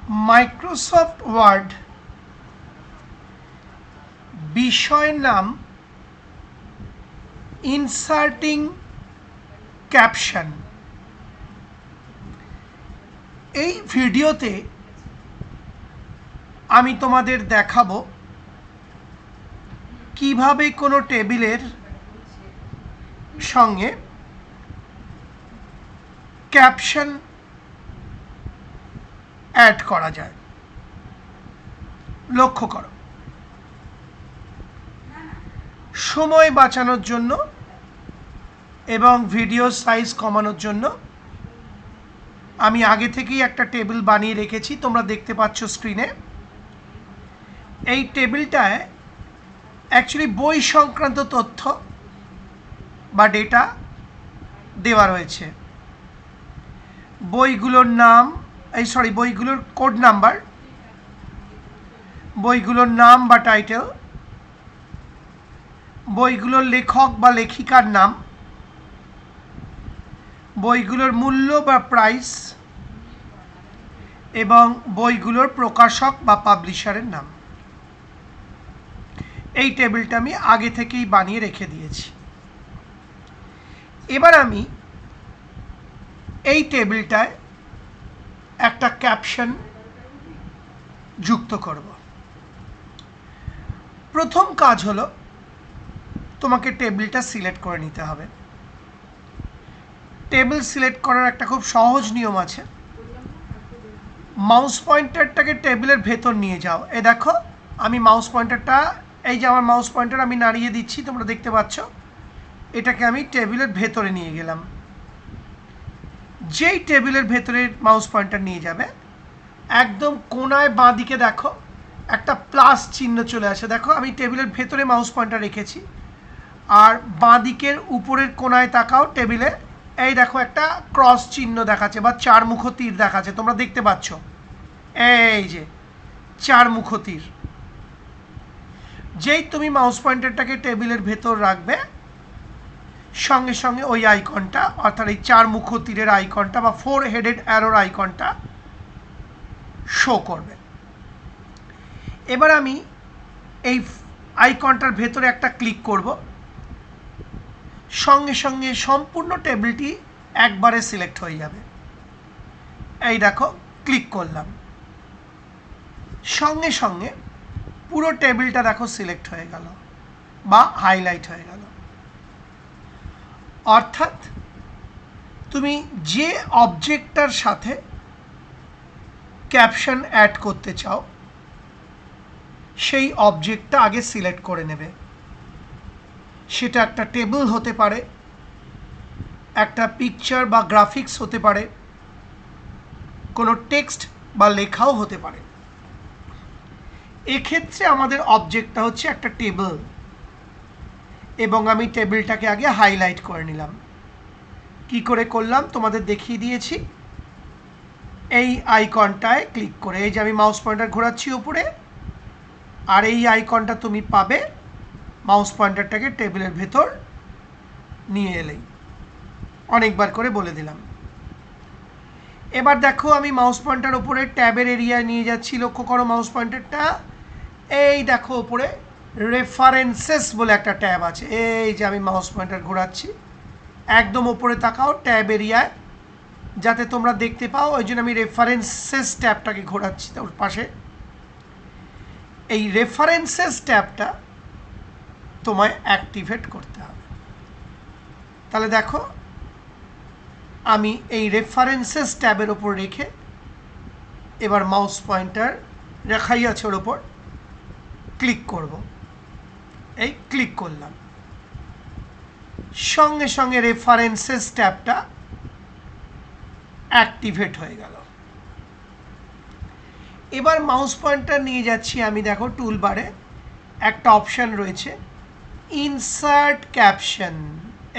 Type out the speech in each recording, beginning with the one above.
Microsoft word বিষয় নাম inserting caption. এই ভিডিওতে আমি তোমাদের দেখাবো কিভাবে কোনো টেবিলের সঙ্গে ক্যাপশন অ্যাড করা যায়। লক্ষ্য করো, সময় বাঁচানোর জন্য এবং ভিডিও সাইজ কমানোর জন্য আমি আগে থেকেই একটা টেবিল বানিয়ে রেখেছি, তোমরা দেখতে পাচ্ছ স্ক্রিনে। এই টেবিলটায় অ্যাকচুয়ালি বই সংক্রান্ত তথ্য বা ডেটা দেওয়া রয়েছে। বইগুলোর নাম, বইগুলোর কোড নাম্বার, বইগুলোর নাম বা টাইটেল, বইগুলোর লেখক বা লেখিকার নাম, বইগুলোর মূল্য বা প্রাইস এবং বইগুলোর প্রকাশক বা পাবলিশারের নাম। এই টেবিলটা আমি আগে থেকেই বানিয়ে রেখে দিয়েছি। এবার আমি এই টেবিলটায় একটা ক্যাপশন যুক্ত করব। প্রথম কাজ হলো তোমাকে টেবিলটা সিলেক্ট করে নিতে হবে। টেবিল সিলেক্ট করার একটা খুব সহজ নিয়ম আছে। মাউস পয়েন্টারটাকে টেবিলের ভেতর নিয়ে যাও। এ দেখো, আমি মাউস পয়েন্টারটা, এই যে আমার মাউস পয়েন্টার আমি নাড়িয়ে দিচ্ছি, তোমরা দেখতে পাচ্ছ। এটাকে আমি টেবিলের ভেতরে নিয়ে গেলাম। যেই টেবিলের ভেতরে মাউস পয়েন্টার নিয়ে যাবে, একদম কোনায় বাঁ দিকে দেখো একটা প্লাস চিহ্ন চলে আসে। দেখো, আমি টেবিলের ভেতরে মাউস পয়েন্টার রেখেছি। আর বাঁ দিকের উপরের কোনায় তাকাও টেবিলে, এই দেখো একটা ক্রস চিহ্ন দেখাচ্ছে বা চারমুখ তীর দেখাচ্ছে, তোমরা দেখতে পাচ্ছ। এই যে চারমুখ তীর। যেই তুমি মাউস পয়েন্টারটাকে টেবিলের ভেতর রাখবে, সঙ্গে সঙ্গে ওই আইকনটা, অর্থাৎ এই চারমুখ তীরের আইকনটা বা 4 হেডেড অ্যারোর আইকনটা শো করবে। এবার আমি এই আইকনটার ভেতরে একটা ক্লিক করব। সঙ্গে সঙ্গে সম্পূর্ণ টেবিলটি একবারে সিলেক্ট হয়ে যাবে। এই দেখো, ক্লিক করলাম, সঙ্গে সঙ্গে পুরো টেবিলটা দেখো সিলেক্ট হয়ে গেল বা হাইলাইট হয়ে গেল। অর্থাৎ তুমি যে অবজেক্টটার সাথে ক্যাপশন অ্যাড করতে চাও সেই অবজেক্টটা আগে সিলেক্ট করে নেবে। সেটা একটা টেবিল হতে পারে, একটা পিকচার বা গ্রাফিক্স হতে পারে, কোনো টেক্সট বা লেখাও হতে পারে। এক্ষেত্রে আমাদের অবজেক্টটা হচ্ছে একটা টেবিল এবং আমি টেবিলটাকে আগে হাইলাইট করে নিলাম। কি করে করলাম তোমাদের দেখিয়ে দিয়েছি। এই আইকনটায় ক্লিক করে, এই যে আমি মাউস পয়েন্টার ঘোরাচ্ছি উপরে, আর এই আইকনটা তুমি পাবে মাউস পয়েন্টারটাকে টেবিলের ভেতর নিয়ে এলেই। অনেকবার করে বলে দিলাম। এবার দেখো, আমি মাউস পয়েন্টার উপরে ট্যাবের এরিয়ায় নিয়ে যাচ্ছি। লক্ষ্য করো মাউস পয়েন্টারটা, এই দেখো উপরে রেফারেন্সেস বলে একটা ট্যাব আছে। এই যে আমি মাউস পয়েন্টার ঘোরাচ্ছি, একদম উপরে তাকাও ট্যাব এরিয়ায়, যাতে তোমরা দেখতে পাও। ওই জন্য আমি রেফারেন্সেস ট্যাবটাকে ঘোরাচ্ছি ওর পাশে। এই রেফারেন্সেস ট্যাবটা তোমায় অ্যাক্টিভেট করতে হবে। তাহলে দেখো, আমি এই রেফারেন্সেস ট্যাবের ওপর রেখে এবার মাউস পয়েন্টার রেখাই আছে ওর ওপর ক্লিক করব। এই ক্লিক করলাম, সঙ্গে সঙ্গে রেফারেন্সেস ট্যাবটা অ্যাক্টিভেট হয়ে গেল। এবার মাউস পয়েন্টার নিয়ে যাচ্ছি আমি, দেখো টুলবারে একটা অপশান রয়েছে ইনসার্ট ক্যাপশন।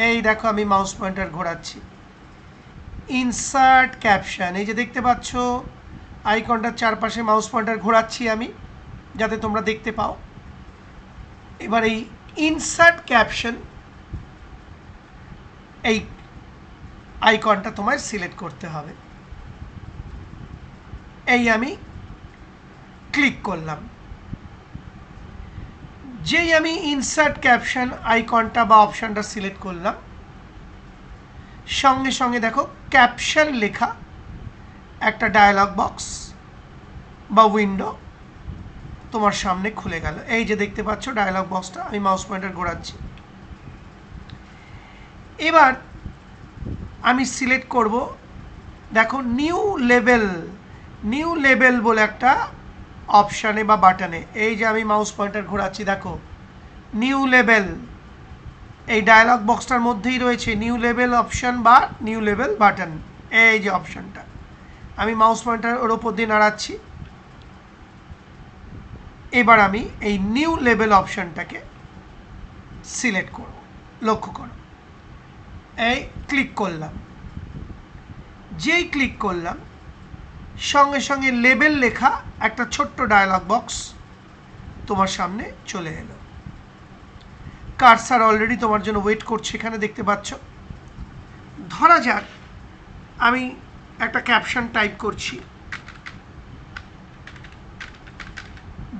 এই দেখো আমি মাউস পয়েন্টার ঘোরাচ্ছি, ইনসার্ট ক্যাপশন। এই যে দেখতে পাচ্ছ আইকনটার চারপাশে মাউস পয়েন্টার ঘোরাচ্ছি আমি, যাতে তোমরা দেখতে পাও। এবার এই ইনসার্ট ক্যাপশন এই আইকনটা তোমায় সিলেক্ট করতে হবে। এই আমি ক্লিক করলাম। যেই আমি ইনসার্ট ক্যাপশন আইকনটা বা অপশানটা সিলেক্ট করলাম, সঙ্গে সঙ্গে দেখো ক্যাপশন লেখা একটা ডায়ালগ বক্স বা উইন্ডো তোমার সামনে খুলে গেল। এই যে দেখতে পাচ্ছ ডায়ালগ বক্সটা, আমি মাউস পয়েন্টার ঘোরাচ্ছি। এবার আমি সিলেক্ট করব, দেখো নিউ লেভেল বলে একটা অপশানে বা বাটনে, এই যে আমি মাউস পয়েন্টার ঘোরাচ্ছি, দেখো নিউ লেভেল এই ডায়ালগ বক্সটার মধ্যেই রয়েছে নিউ লেভেল অপশান বা নিউ লেভেল বাটন। এই যে অপশানটা, আমি মাউস পয়েন্টার ওর ওপর দিয়ে নাড়াচ্ছি। এবার আমি এই নিউ লেভেল অপশানটাকে সিলেক্ট করব। লক্ষ্য করো, এই ক্লিক করলাম। যেই ক্লিক করলাম, সঙ্গে সঙ্গে লেবেল লেখা একটা ছোট্ট ডায়ালগ বক্স তোমার সামনে চলে এলো। কার্সার অলরেডি তোমার জন্য ওয়েট করছে, এখানে দেখতে পাচ্ছ। ধরা যাক আমি একটা ক্যাপশন টাইপ করছি,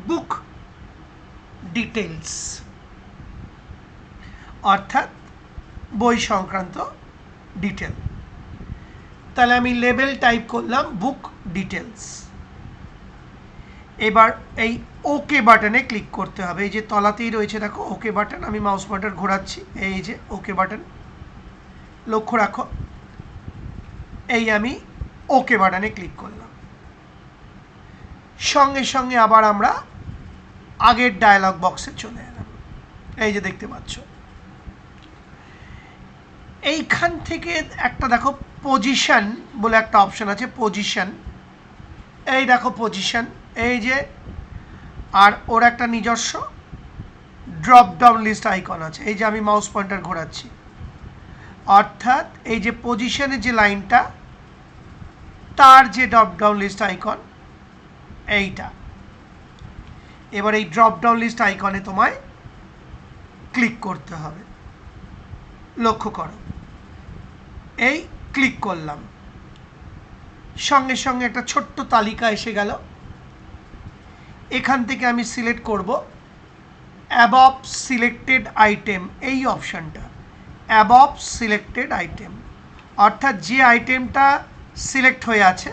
বুক ডিটেলস, অর্থাৎ বই সংক্রান্ত ডিটেল। তাহলে আমি লেবেল টাইপ করলাম বুক ডিটেলস। এবার এই ওকে বাটনে ক্লিক করতে হবে। এই যে তলাতেই রয়েছে দেখো ওকে বাটন, আমি মাউস পয়েন্টার ঘোরাচ্ছি, এই যে ওকে বাটন, লক্ষ্য রাখো। এই আমি ওকে বাটনে ক্লিক করলাম। সঙ্গে সঙ্গে আবার আমরা আগের ডায়ালগ বক্সে চলে এলাম। এই যে দেখতে পাচ্ছ, এইখান থেকে একটা দেখো পজিশন বলে একটা অপশন আছে, পজিশন। এই দেখো পজিশন, এই যে, আর ওর একটা নিজস্ব ড্রপ ডাউন লিস্ট আইকন আছে। এই যে আমি মাউস পয়েন্টার ঘোরাচ্ছি, অর্থাৎ এই যে পজিশনের যে লাইনটা, তার যে ড্রপ ডাউন লিস্ট আইকন এইটা। এবার এই ড্রপ ডাউন লিস্ট আইকনে তোমায় ক্লিক করতে হবে। লক্ষ্য করো, এই ক্লিক করলাম, সঙ্গে সঙ্গে একটা ছোট্ট তালিকা এসে গেল। এখান থেকে আমি সিলেক্ট করব অ্যাবভ সিলেক্টেড আইটেম, এই অপশানটা, অ্যাবভ সিলেক্টেড আইটেম, অর্থাৎ যে আইটেমটা সিলেক্ট হয়ে আছে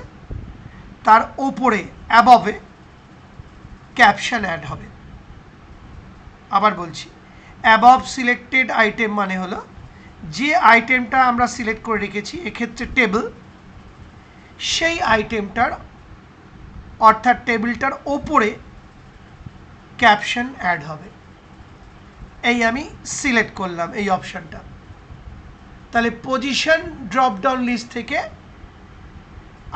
তার ওপরে অ্যাবভে ক্যাপশন অ্যাড হবে। আবার বলছি, অ্যাবভ সিলেক্টেড আইটেম মানে হলো যে আইটেমটা আমরা সিলেক্ট করে রেখেছি, এক্ষেত্রে টেবিল, সেই আইটেমটার অর্থাৎ টেবিলটার ওপরে ক্যাপশন অ্যাড হবে। এই আমি সিলেক্ট করলাম এই অপশানটা। তাহলে পজিশন ড্রপ ডাউন লিস্ট থেকে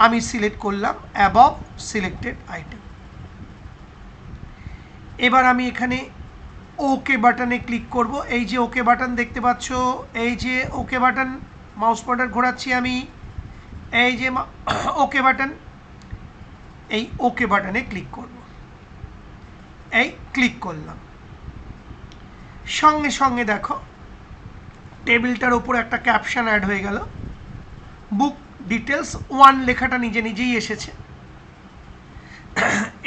আমি সিলেক্ট করলাম অ্যাবভ সিলেক্টেড আইটেম। এবার আমি এখানে ওকে বাটনে ক্লিক করব। এই যে ওকে বাটন দেখতে পাচ্ছ, এই যে ওকে বাটন, মাউস পয়েন্টার ঘোরাচ্ছি আমি, এই যে ওকে বাটন, এই ওকে বাটনে ক্লিক করব। এই ক্লিক করলাম, সঙ্গে সঙ্গে দেখো টেবিলটার উপর একটা ক্যাপশন অ্যাড হয়ে গেল, বুক ডিটেলস 1 লেখাটা নিজে নিজেই এসেছে।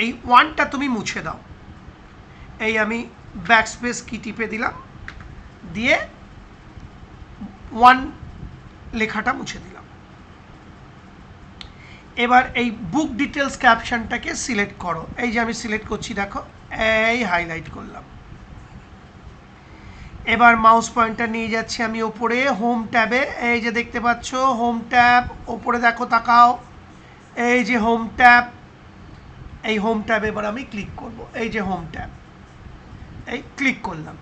এই 1টা তুমি মুছে দাও। এই আমি ব্যাকস্পেস কি টিপে দিলাম, দিয়ে 1 লেখাটা মুছে দিলাম। এবার এই বুক ডিটেলস ক্যাপশনটাকে সিলেক্ট করো। এই যে আমি সিলেক্ট করছি, দেখো এই হাইলাইট করলাম। এবার মাউস পয়েন্টার নিয়ে যাচ্ছি আমি ওপরে হোম ট্যাবে, এই যে দেখতে পাচ্ছ হোম ট্যাব, ওপরে দেখো তাকাও, এই যে হোম ট্যাব, এই হোম ট্যাবে এবার আমি ক্লিক করব। এই যে হোম ট্যাব, এই ক্লিক করলাম।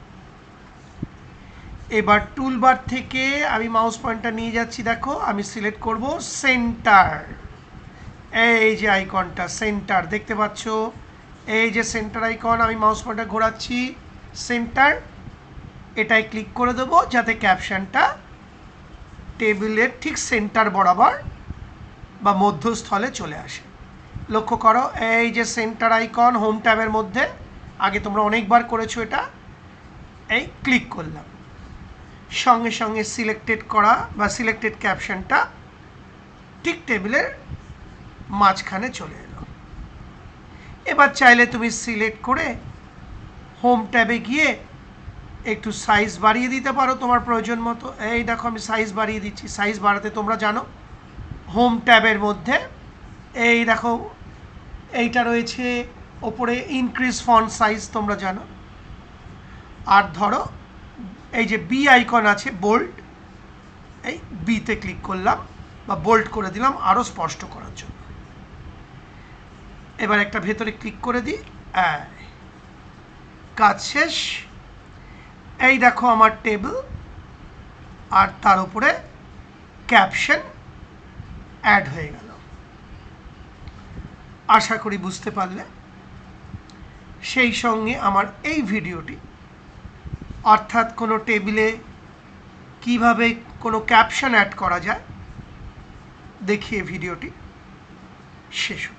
এবার টুলবার থেকে আমি মাউস পয়েন্টার নিয়ে যাচ্ছি, দেখো আমি সিলেক্ট করব সেন্টার, এই যে আইকনটা সেন্টার দেখতে পাচ্ছ, এই যে সেন্টার আইকন, আমি মাউস পয়েন্টার ঘোরাচ্ছি, সেন্টার, এটাই ক্লিক করে দেবো যাতে ক্যাপশনটা টেবিলের ঠিক সেন্টার বরাবর বা মধ্যস্থলে চলে আসে। লক্ষ্য করো, এই যে সেন্টার আইকন হোম ট্যাবের মধ্যে, আগে তোমরা অনেকবার করেছো এটা। এই ক্লিক করলাম, সঙ্গে সঙ্গে সিলেক্টেড করা বা সিলেক্টেড ক্যাপশনটা ঠিক টেবিলের মাঝখানে চলে এলো। এবার চাইলে তুমি সিলেক্ট করে হোম ট্যাবে গিয়ে একটু সাইজ বাড়িয়ে দিতে পারো তোমার প্রয়োজন মতো। এই দেখো আমি সাইজ বাড়িয়ে দিচ্ছি। সাইজ বাড়াতে তোমরা জানো হোম ট্যাবের মধ্যে এই দেখো এইটা রয়েছে ওপরে ইনক্রিজ ফন্ট সাইজ, তোমরা জানো। আর ধরো এই যে বি আইকন আছে বোল্ড, এই বিতে ক্লিক করলাম বা বোল্ড করে দিলাম আরও স্পষ্ট করার জন্য। এবার একটা ভেতরে ক্লিক করে দিই, কাজ শেষ। এই দেখো আমার টেবিল, আর তার উপরে ক্যাপশন অ্যাড হয়ে গেল। আশা করি বুঝতে পারলে। সেই সঙ্গে আমার এই ভিডিওটি, অর্থাৎ কোনো টেবিলে কিভাবে কোনো ক্যাপশন অ্যাড করা যায় দেখিয়ে ভিডিওটি শেষ হলো।